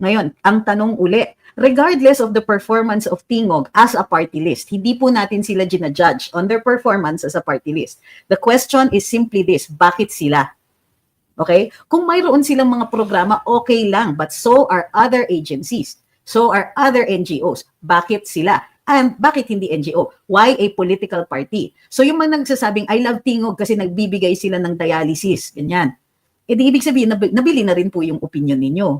Ngayon, ang tanong uli, regardless of the performance of Tingog as a party list, hindi po natin sila ginajudge on their performance as a party list. The question is simply this, bakit sila? Okay? Kung mayroon silang mga programa, okay lang, but so are other agencies. So are other NGOs. Bakit sila? And bakit hindi NGO? Why a political party? So yung mga nagsasabing, I love Tingog kasi nagbibigay sila ng dialysis, ganyan. E di ibig sabihin, nabili na rin po yung opinion ninyo.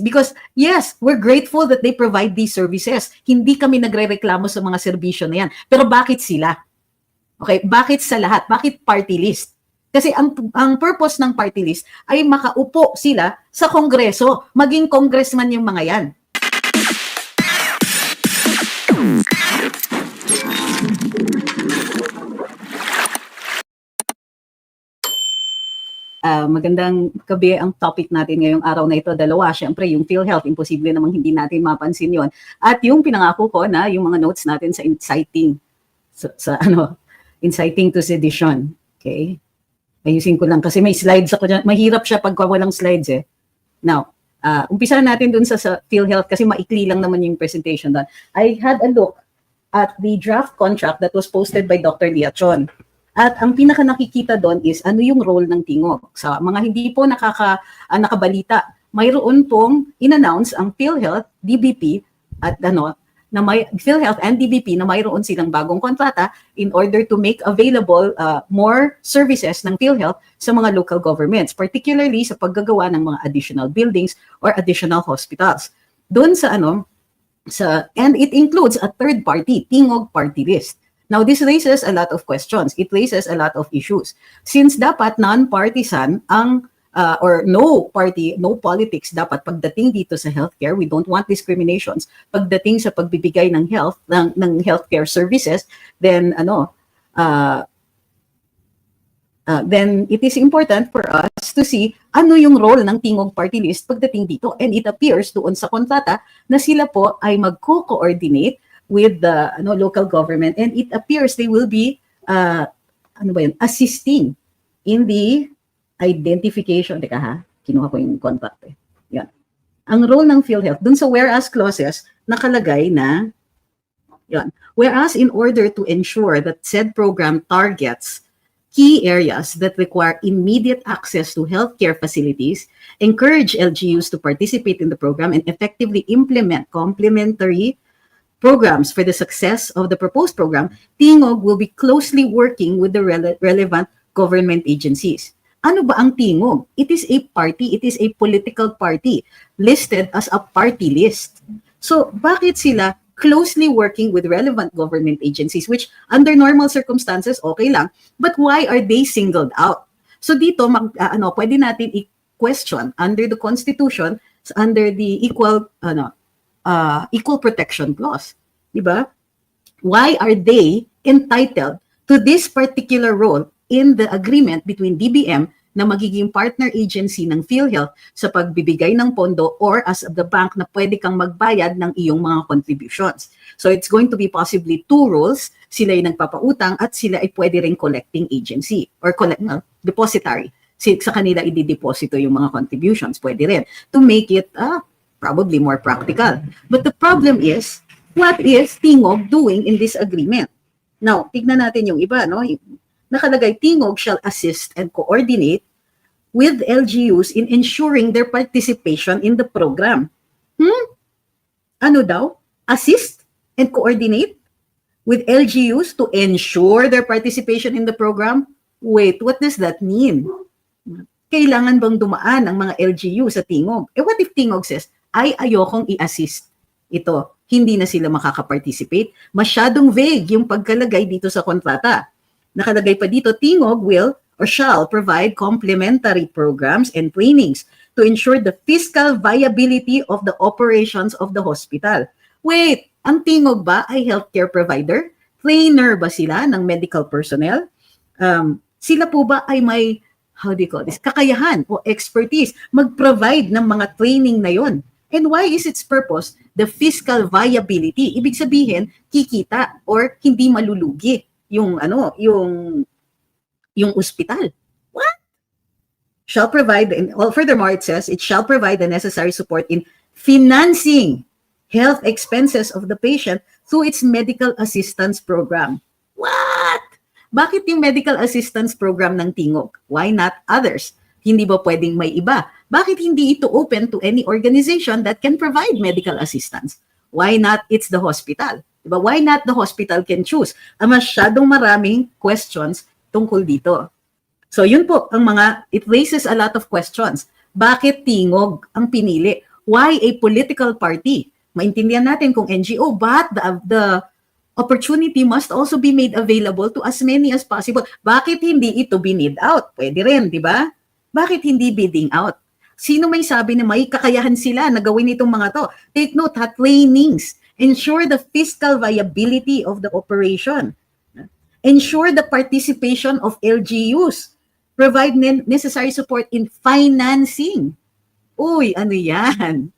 Because, yes, we're grateful that they provide these services. Hindi kami nagre-reklamo sa mga serbisyo na yan. Pero bakit sila? Okay, bakit sa lahat? Bakit party list? Kasi ang purpose ng party list ay makaupo sila sa kongreso. Maging congressman yung mga yan. Magandang gabi. Ang topic natin ngayong araw na ito, dalawa. Siyempre, yung PhilHealth, imposible namang hindi natin mapansin yon. At yung pinangako ko na yung mga notes natin sa inciting, inciting to sedition. Okay? Ayusin ko lang kasi may slides ako dyan. Mahirap siya pag walang slides eh. Now, umpisa natin dun sa PhilHealth kasi maikli lang naman yung presentation doon. I had a look at the draft contract that was posted by Dr. Liachon. At ang pinaka nakikita doon is ano yung role ng Tingog. Sa mga hindi po nakabalita, mayroon pong in-announce ang PhilHealth, DBP, at na may PhilHealth and DBP na mayroon silang bagong kontrata in order to make available more services ng PhilHealth sa mga local governments, particularly sa paggagawa ng mga additional buildings or additional hospitals. Doon and it includes a third party, Tingog party list. Now, this raises a lot of questions. It raises a lot of issues. Since dapat non-partisan or no party, no politics dapat pagdating dito sa healthcare, we don't want discriminations. Pagdating sa pagbibigay ng healthcare services, then then it is important for us to see ano yung role ng Tingog party list pagdating dito. And it appears doon sa kontrata na sila po ay mag-co-coordinate with the local government, and it appears they will be assisting in the identification. Teka ha, kinuha ko yung contract eh. Yan. Ang role ng PhilHealth, dun sa whereas clauses, nakalagay na, yan, whereas in order to ensure that said program targets key areas that require immediate access to healthcare facilities, encourage LGUs to participate in the program and effectively implement complementary programs for the success of the proposed program, Tingog will be closely working with the relevant government agencies. Ano ba ang Tingog? It is a party, it is a political party listed as a party list. So, bakit sila closely working with relevant government agencies, which under normal circumstances, okay lang, but why are they singled out? So dito, pwede natin i-question under the Constitution, under the Equal Protection Clause, di ba? Why are they entitled to this particular role in the agreement between DBM na magiging partner agency ng PhilHealth sa pagbibigay ng pondo or as the bank na pwede kang magbayad ng iyong mga contributions? So it's going to be possibly two roles. Sila ay nagpapautang at sila ay pwede rin collecting agency or depository. Sa kanila i-deposito yung mga contributions. Pwede rin to make it probably more practical. But the problem is, what is Tingog doing in this agreement? Now, tignan natin yung iba, no? Nakalagay, Tingog shall assist and coordinate with LGUs in ensuring their participation in the program. Ano daw? Assist and coordinate with LGUs to ensure their participation in the program? Wait, what does that mean? Kailangan bang dumaan ang mga LGU sa Tingog? What if Tingog says, ay ayokong i-assist ito, hindi na sila makakaparticipate? Masyadong vague yung pagkalagay dito sa kontrata. Nakalagay pa dito, Tingog will or shall provide complementary programs and trainings to ensure the fiscal viability of the operations of the hospital. Wait, ang Tingog ba ay healthcare provider? Trainer ba sila ng medical personnel? Sila po ba ay may, kakayahan o expertise mag-provide ng mga training na yon? And why is its purpose the fiscal viability? Ibig sabihin, kikita or hindi malulugi yung ospital. What? Shall provide, and furthermore it says, it shall provide the necessary support in financing health expenses of the patient through its medical assistance program. What? Bakit yung medical assistance program ng Tingog? Why not others? Hindi ba pwedeng may iba? Bakit hindi ito open to any organization that can provide medical assistance? Why not it's the hospital? Diba? Why not the hospital can choose? Masyadong maraming questions tungkol dito. So yun po ang mga, it raises a lot of questions. Bakit Tingog ang pinili? Why a political party? Maintindihan natin kung NGO, but the opportunity must also be made available to as many as possible. Bakit hindi ito binid out? Pwede rin, di ba? Bakit hindi bidding out? Sino may sabi na may kakayahan sila na gawin itong mga to? Take note, trainings. Ensure the fiscal viability of the operation. Ensure the participation of LGUs. Provide necessary support in financing. Uy, ano yan?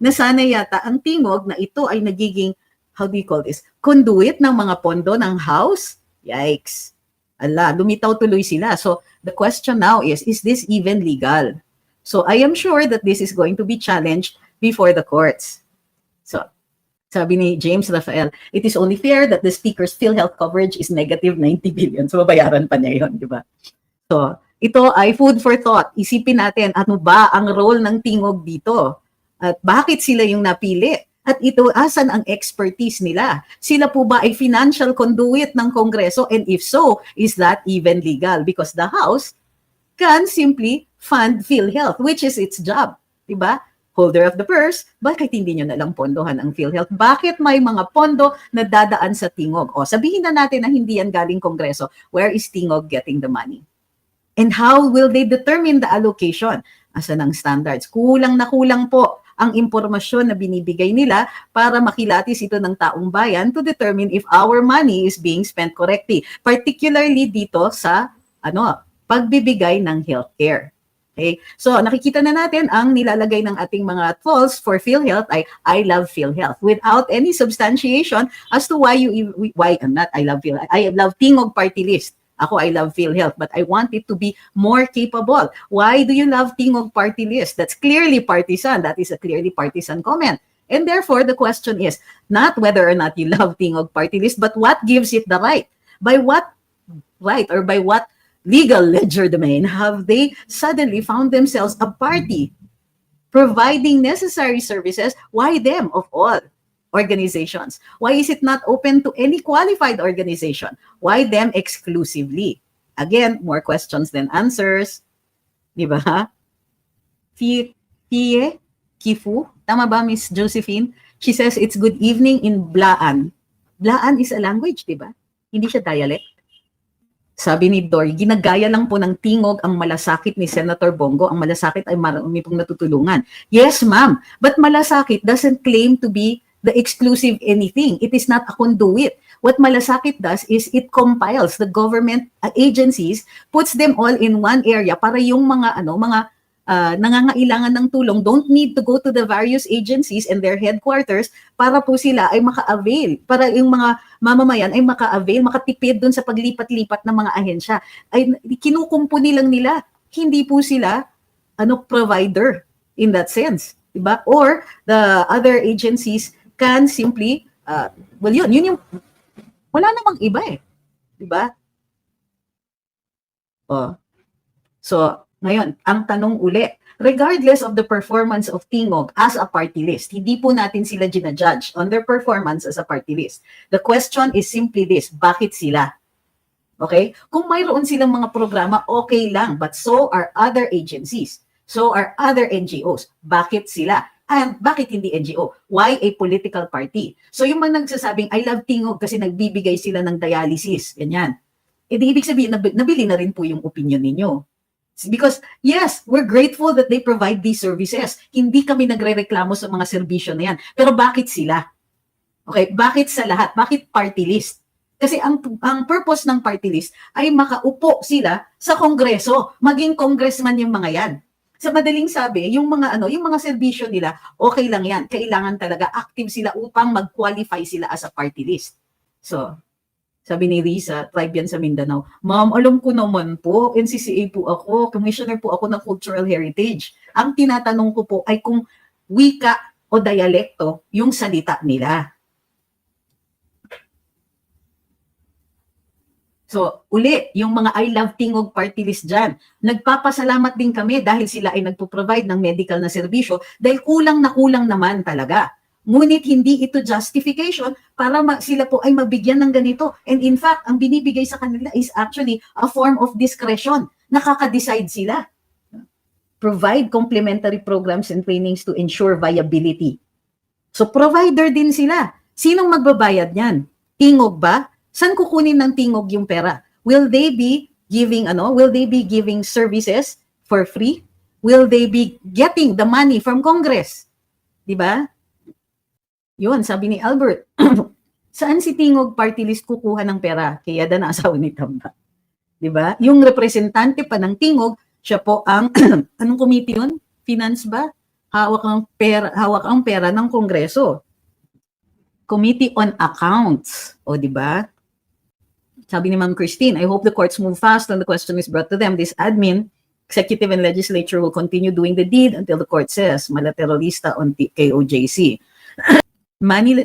Nasana yata ang Tingog na ito ay nagiging, how do you call this, conduit ng mga pondo ng house? Yikes. Ala, lumitaw tuloy sila. So, the question now is this even legal? So, I am sure that this is going to be challenged before the courts. So, sabi ni James Rafael, it is only fair that the speaker's PhilHealth coverage is negative 90 billion. So, babayaran pa niya yun, di ba? So, ito ay food for thought. Isipin natin, ano ba ang role ng Tingog dito? At bakit sila yung napili? At ito, asan ang expertise nila? Sila po ba ay financial conduit ng Kongreso? And if so, is that even legal? Because the House can simply fund PhilHealth, which is its job. Diba? Holder of the purse, bakit hindi nyo nalang pondohan ang PhilHealth? Bakit may mga pondo na dadaan sa Tingog? O sabihin na natin na hindi yan galing Kongreso. Where is Tingog getting the money? And how will they determine the allocation? Asan ang standards? Kulang na kulang po ang impormasyon na binibigay nila para makilatis ito ng taong bayan to determine if our money is being spent correctly. Particularly dito sa pagbibigay ng healthcare. Okay? So nakikita na natin ang nilalagay ng ating mga trolls for PhilHealth ay I love PhilHealth without any substantiation as to why I love PhilHealth. I love Tingog party list. Ako, I love PhilHealth, but I want it to be more capable. Why do you love Tingog party list? That's clearly partisan. That is a clearly partisan comment. And therefore, the question is not whether or not you love Tingog party list, but what gives it the right? By what right or by what legal legerdemain have they suddenly found themselves a party providing necessary services? Why them of all organizations? Why is it not open to any qualified organization? Why them exclusively? Again, more questions than answers. Di ba? Kifu? Tama ba, Miss Josephine? She says it's good evening in Blaan. Blaan is a language, di ba? Hindi siya dialect. Sabi ni Dory, ginagaya lang po ng Tingog ang malasakit ni Senator Bongo. Ang malasakit ay marami pong natutulungan. Yes, ma'am. But malasakit doesn't claim to be the exclusive anything. It is not a conduit. What malasakit does is it compiles the government agencies, puts them all in one area para yung mga nangangailangan ng tulong don't need to go to the various agencies and their headquarters para po sila ay maka-avail, para yung mga mamamayan ay maka-avail, makatipid dun sa paglipat-lipat ng mga ahensya. Ay kinukumpuni lang nila, hindi po sila provider in that sense, diba? Or the other agencies can simply yun yung wala namang iba diba? So ngayon, ang tanong uli, regardless of the performance of Tingog as a party list, hindi po natin sila ginajudge on their performance as a party list. The question is simply this, bakit sila? Okay? Kung mayroon silang mga programa, okay lang, but so are other agencies. So are other NGOs. Bakit sila? And bakit hindi NGO? Why a political party? So yung mga nagsasabing, I love Tingog kasi nagbibigay sila ng dialysis, ganyan. Ibig sabihin, nabili na rin po yung opinion ninyo. Because, yes, we're grateful that they provide these services. Hindi kami nagre-reklamo sa mga serbisyo na yan. Pero bakit sila? Okay, bakit sa lahat? Bakit party list? Kasi ang purpose ng party list ay makaupo sila sa kongreso. Maging congressman yung mga yan. Sa madaling sabi, yung mga serbisyo nila, okay lang yan. Kailangan talaga active sila upang mag-qualify sila as a party list. So, sabi ni Risa, tribe yan sa Mindanao, ma'am, alam ko naman po, NCCA po ako, commissioner po ako ng cultural heritage. Ang tinatanong ko po ay kung wika o dialekto yung salita nila. So, uli, yung mga I Love Tingog party list dyan, nagpapasalamat din kami dahil sila ay nagpo-provide ng medical na serbisyo dahil kulang naman talaga. Ngunit hindi ito justification para sila po ay mabigyan ng ganito. And in fact, ang binibigay sa kanila is actually a form of discretion. Nakaka-decide sila. Provide complementary programs and trainings to ensure viability. So, provider din sila. Sinong magbabayad niyan? Tingog ba? Saan kukunin ng tingog yung pera? Will they be giving services for free? Will they be getting the money from Congress? 'Di ba? 'Yun, sabi ni Albert. Saan si Tingog party list kukuha ng pera? Kaya na asawa ni Tamba. 'Di ba? Yung representante pa ng Tingog, siya po ang anong committee 'yun? Finance ba? Hawak ang pera ng Kongreso. Committee on Accounts. O 'di ba? Sabi ni Ma'am Christine, I hope the courts move fast when the question is brought to them. This admin, executive and legislature will continue doing the deed until the court says, malateralista on KOJC.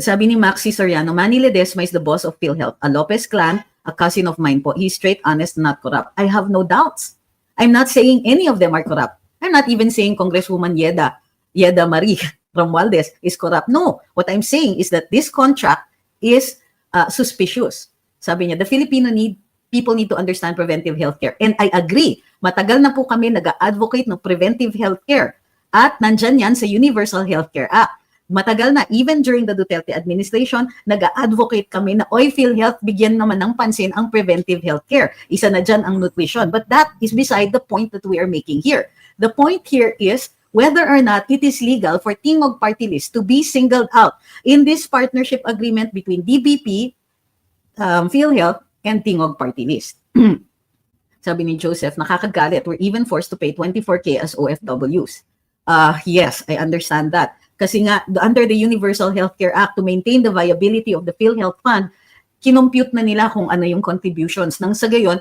Sabi ni Maxi Soriano, Manny Ledesma is the boss of PhilHealth, a Lopez clan, a cousin of mine po. He's straight, honest, not corrupt. I have no doubts. I'm not saying any of them are corrupt. I'm not even saying Congresswoman Yeda Marie Romualdez is corrupt. No, what I'm saying is that this contract is suspicious. Sabi niya, the people need to understand preventive healthcare. And I agree. Matagal na po kami nag-advocate ng preventive healthcare. At nandyan yan sa Universal Healthcare Act. Matagal na, even during the Duterte administration, nag-advocate kami na PhilHealth bigyan naman ng pansin ang preventive healthcare. Isa na dyan ang nutrition. But that is beside the point that we are making here. The point here is whether or not it is legal for Tingog Party List to be singled out in this partnership agreement between DBP, PhilHealth, and Tingog Party List. Sabi ni Joseph, nakakagalit. We're even forced to pay 24K as OFWs. Yes, I understand that. Kasi nga, under the Universal Healthcare Act, to maintain the viability of the PhilHealth Fund, kinompute na nila kung ano yung contributions. Nang sa gayon,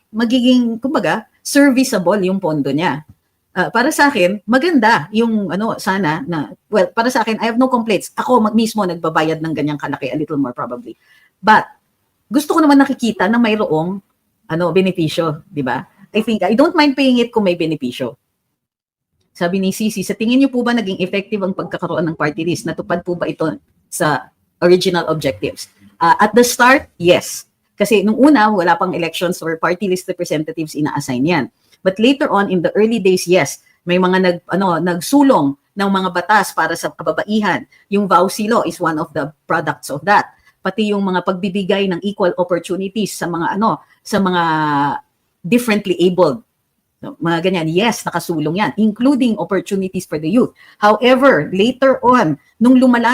magiging, kumbaga, serviceable yung pondo niya. Para sa akin, maganda yung sana na, well, para sa akin, I have no complaints. Ako mismo nagbabayad ng ganyang kalaki, a little more probably. But gusto ko naman nakikita na mayroong benepisyo, di ba? I don't mind paying it kung may benepisyo. Sabi ni Cici, sa tingin niyo po ba naging effective ang pagkakaroon ng party list? Natupad po ba ito sa original objectives? At the start, yes. Kasi nung una, wala pang elections or party list representatives ina-assign yan. But later on, in the early days, yes, may mga nagsulong ng mga batas para sa kababaihan. Yung VAUSI law is one of the products of that. Pati yung mga pagbibigay ng equal opportunities sa mga differently abled. So, mga ganyan, yes, nakasulong yan, including opportunities for the youth. However, later on, nung lumala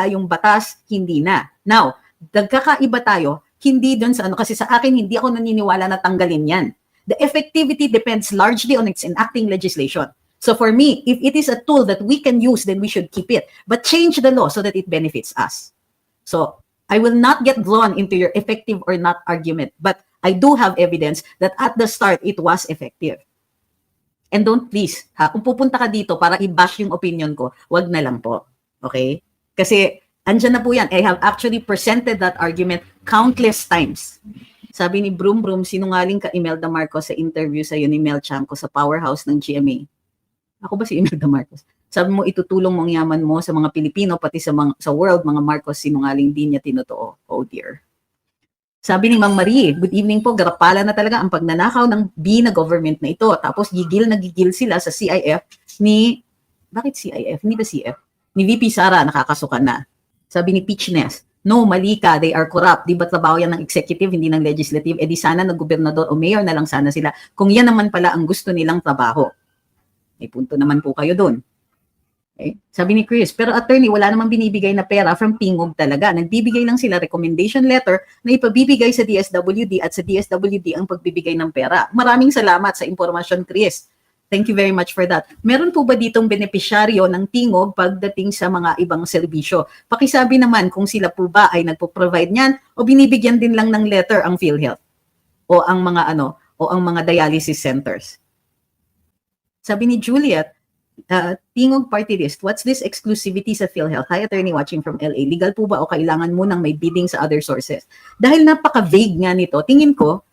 yung batas, hindi na. Now, nagkakaiba tayo, hindi doon sa kasi sa akin, hindi ako naniniwala na tanggalin yan. The effectivity depends largely on its enacting legislation. So for me, if it is a tool that we can use, then we should keep it. But change the law so that it benefits us. So, I will not get drawn into your effective or not argument, but I do have evidence that at the start, it was effective. And don't please, kung pupunta ka dito para i-bash yung opinion ko, wag na lang po. Okay? Kasi, andyan na po yan. I have actually presented that argument countless times. Sabi ni Brum Brum, sinungaling ka Imelda Marcos sa interview sa ni Mel Chanco sa powerhouse ng GMA. Ako ba si Imelda Marcos? Sabi mo, itutulong mong yaman mo sa mga Pilipino, pati sa world, mga Marcos, sinungaling din niya tinotoo. Oh dear. Sabi ni Ma'am Marie, good evening po, garapala na talaga ang pagnanakaw ng B na government na ito. Tapos gigil sila sa CIF bakit CIF? Hindi ba CF? Ni VP Sara, nakakasukan na. Sabi ni Peachness, no, mali ka, they are corrupt. Di ba trabaho yan ng executive, hindi ng legislative? Eh di sana nag-gobernador o mayor na lang sana sila. Kung yan naman pala ang gusto nilang trabaho. May punto naman po kayo doon. Okay? Sabi ni Chris, pero attorney, wala namang binibigay na pera from Tingog talaga. Nagbibigay lang sila recommendation letter na ipabibigay sa DSWD at sa DSWD ang pagbibigay ng pera. Maraming salamat sa impormasyon, Chris. Thank you very much for that. Meron po ba ditong benepisyaryo ng Tingog pagdating sa mga ibang serbisyo? Pakisabi naman kung sila po ba ay nagpo-provide niyan o binibigyan din lang ng letter ang PhilHealth o ang mga dialysis centers. Sabi ni Juliet, Tingog Party List, what's this exclusivity sa PhilHealth? Hi, attorney watching from LA. Legal po ba o kailangan mo nang may bidding sa other sources? Dahil napaka-vague nga nito, tingin ko,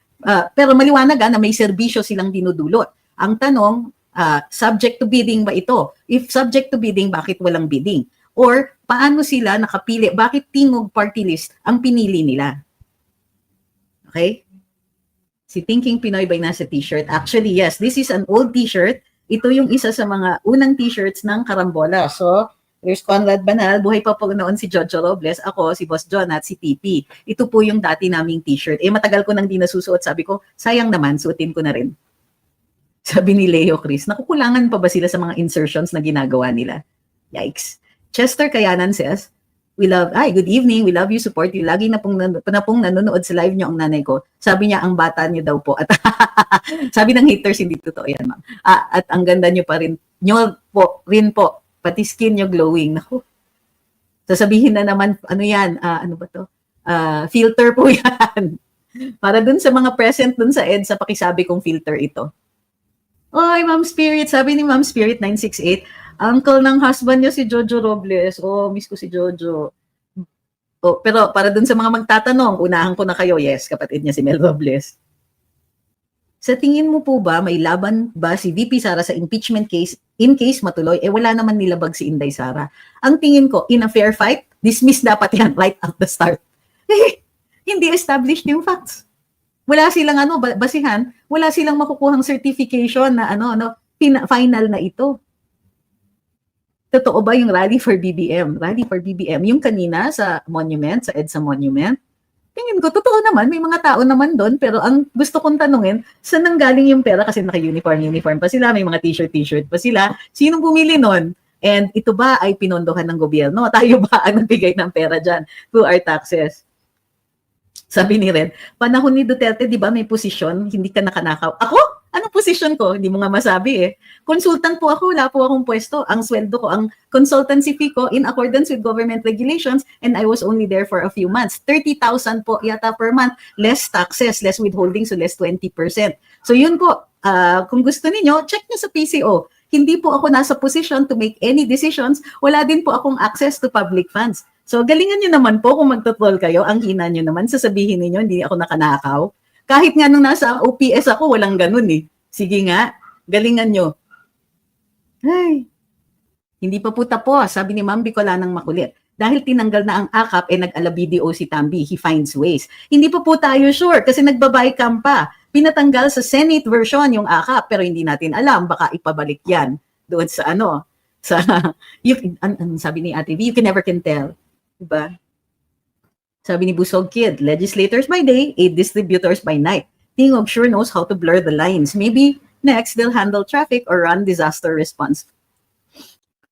pero maliwanag na may serbisyo silang dinudulot. Ang tanong, subject to bidding ba ito? If subject to bidding, bakit walang bidding? Or paano sila nakapili? Bakit Tingog Party List ang pinili nila? Okay? Si Thinking Pinoy by nasa t-shirt. Actually, yes, this is an old t-shirt. Ito yung isa sa mga unang t-shirts ng Karambola. So, there's Conrad Banal. Buhay pa po noon si Jojo Robles. Ako, si Boss John at si TP. Ito po yung dati naming t-shirt. Matagal ko nang di nasusuot. Sabi ko, sayang naman, suotin ko na rin. Sabi ni Leo Chris, nakukulangan pa ba sila sa mga insertions na ginagawa nila? Yikes. Chester Kayanan says, good evening, we love you, support you. Lagi na pong nanonood sa live nyo ang nanay ko. Sabi niya, ang bata niyo daw po. At sabi ng haters, hindi totoo yan, ma'am. At ang ganda niyo pa rin. Nyo po. Pati skin niyo glowing. Naku. Sasabihin na naman, ano yan? Ano ba to? Filter po yan. Para dun sa mga present dun sa EDSA, pakisabi kong filter ito. Oy, Ma'am Spirit. Sabi ni Ma'am Spirit 968, uncle ng husband niya si Jojo Robles. Oh, miss ko si Jojo. Oh, pero para dun sa mga magtatanong, unahan ko na kayo. Yes, kapatid niya si Mel Robles. Sa tingin mo po ba, may laban ba si VP Sara sa impeachment case in case matuloy? Wala naman nilabag si Inday Sara. Ang tingin ko, in a fair fight, dismiss dapat yan right at the start. Hindi established yung facts. Wala silang basihan, wala silang makukuhang certification na final na ito. Totoo ba yung rally for BBM? Rally for BBM, yung kanina sa monument, sa EDSA monument, tingin ko, totoo naman, may mga tao naman doon, pero ang gusto kong tanungin, saan nanggaling yung pera? Kasi naka-uniform pa sila, may mga t-shirt pa sila. Sinong bumili nun? And ito ba ay pinondohan ng gobyerno? Tayo ba ang nagbigay ng pera dyan through our taxes? Sabi ni Red, panahon ni Duterte, di ba may posisyon, hindi ka nakanakaw. Ako? Anong posisyon ko? Hindi mo nga masabi eh. Consultant po ako, wala po akong pwesto. Ang sweldo ko, ang consultancy fee ko in accordance with government regulations, and I was only there for a few months. 30,000 po yata per month, less taxes, less withholding, so less 20%. So yun po, kung gusto niyo, check niyo sa PCO. Hindi po ako nasa position to make any decisions. Wala din po akong access to public funds. So galingan niyo naman po kung magtotroll kayo. Ang hina niyo naman, sasabihin niyo hindi ako nakanakaw. Kahit nga nung nasa OPS ako, walang ganun eh. Sige nga, galingan nyo. Ay, hindi pa po tapos. Sabi ni Ma'am Bicolanang makulit. Dahil tinanggal na ang AKAP, nag-alabidio si Tambi. He finds ways. Hindi pa po tayo sure kasi nagbabaycam pa. Pinatanggal sa Senate version yung AKAP, pero hindi natin alam. Baka ipabalik yan doon sa sabi ni Ate V, you can never can tell. Diba? Sabi ni Busog Kid, legislators by day, aid distributors by night. Tingog sure knows how to blur the lines. Maybe next, they'll handle traffic or run disaster response.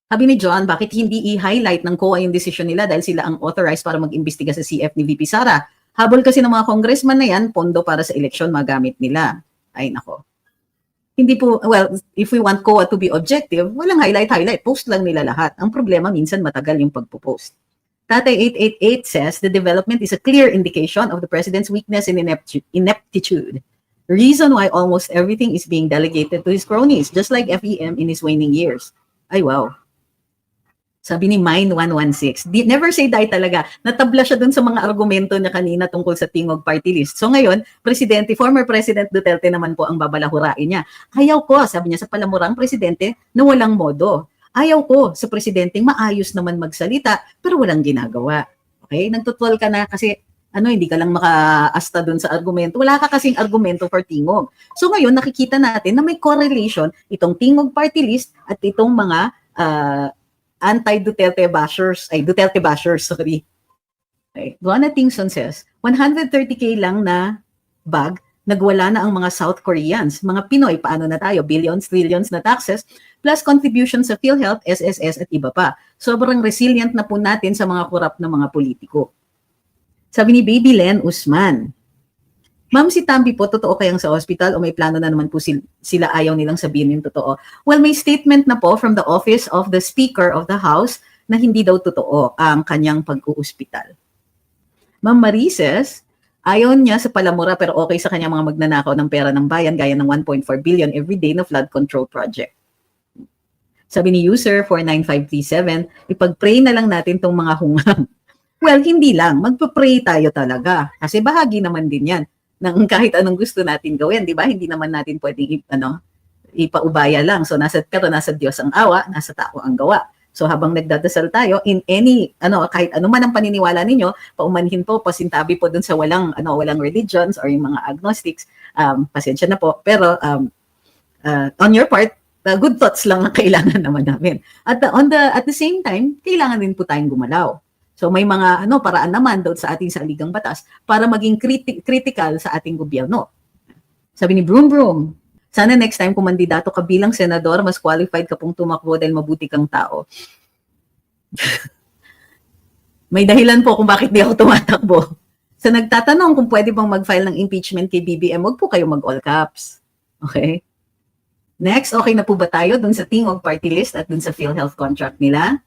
Sabi ni John, bakit hindi i-highlight ng COA yung decision nila dahil sila ang authorized para mag-imbestiga sa CF ni VP Sara? Habol kasi ng mga congressman na yan, pondo para sa eleksyon magamit nila. Ay nako. Hindi po, well, if we want COA to be objective, walang highlight, post lang nila lahat. Ang problema, minsan matagal yung pagpo-post. Tatay 888 says the development is a clear indication of the president's weakness and ineptitude. The reason why almost everything is being delegated to his cronies, just like FEM in his waning years. Ay, wow. Sabi ni Mine116, never say die talaga. Natabla siya dun sa mga argumento niya kanina tungkol sa Tingog Party List. So ngayon, former President Duterte naman po ang babalahurain niya. Ayaw ko, sabi niya sa palamurang presidente na walang modo. Ayaw ko sa presidenteng maayos naman magsalita pero walang ginagawa. Okay? Nagtutwal ka na kasi hindi ka lang makaasta dun sa argumento. Wala ka kasing argumento for Tingog. So ngayon nakikita natin na may correlation itong Tingog Party List at itong mga anti-Duterte bashers, sorry. Okay. Juana Tingson says, 130K lang na bag, nagwala na ang mga South Koreans. Mga Pinoy, paano na tayo? Billions, trillions na taxes, plus contributions sa PhilHealth, SSS at iba pa. Sobrang resilient na po natin sa mga korap na mga politiko. Sabi ni Baby Len Usman, Ma'am, si Tambi po, totoo kayang sa hospital o may plano na naman po sila ayaw nilang sabihin yung totoo? Well, may statement na po from the office of the Speaker of the House na hindi daw totoo ang kanyang pag-uuspital. Ma'am Marie says, ayaw niya sa palamura pero okay sa kanya mga magnanakaw ng pera ng bayan gaya ng 1.4 billion everyday na flood control project. Sabi ni user 49537, ipag-pray na lang natin tong mga hungang. Well, hindi lang. Magpa-pray tayo talaga. Kasi bahagi naman din yan ng kahit anong gusto natin gawin, di ba? Hindi naman natin pwedeng ipaubaya lang. So pero nasa Diyos ang awa, nasa tao ang gawa. So habang nagdadasal tayo in any kahit ano man ang paniniwala ninyo, paumanhin po, pasintabi po dun sa walang religions or yung mga agnostics, pasensya na po. Pero on your part, good thoughts lang ang kailangan naman namin. At the same time, kailangan din po tayong gumalaw. So may mga paraan naman doon sa ating saligang batas para maging critical sa ating gobyerno. Sabi ni Broom Broom, sana next time kung mandidato ka bilang senador, mas qualified ka pong tumakbo dahil mabuti kang tao. May dahilan po kung bakit di ako tumatakbo. So nagtatanong kung pwede bang mag-file ng impeachment kay BBM, wag po kayo mag-all caps. Okay? Next, okay na po ba tayo dun sa Tingog Party List at dun sa PhilHealth contract nila?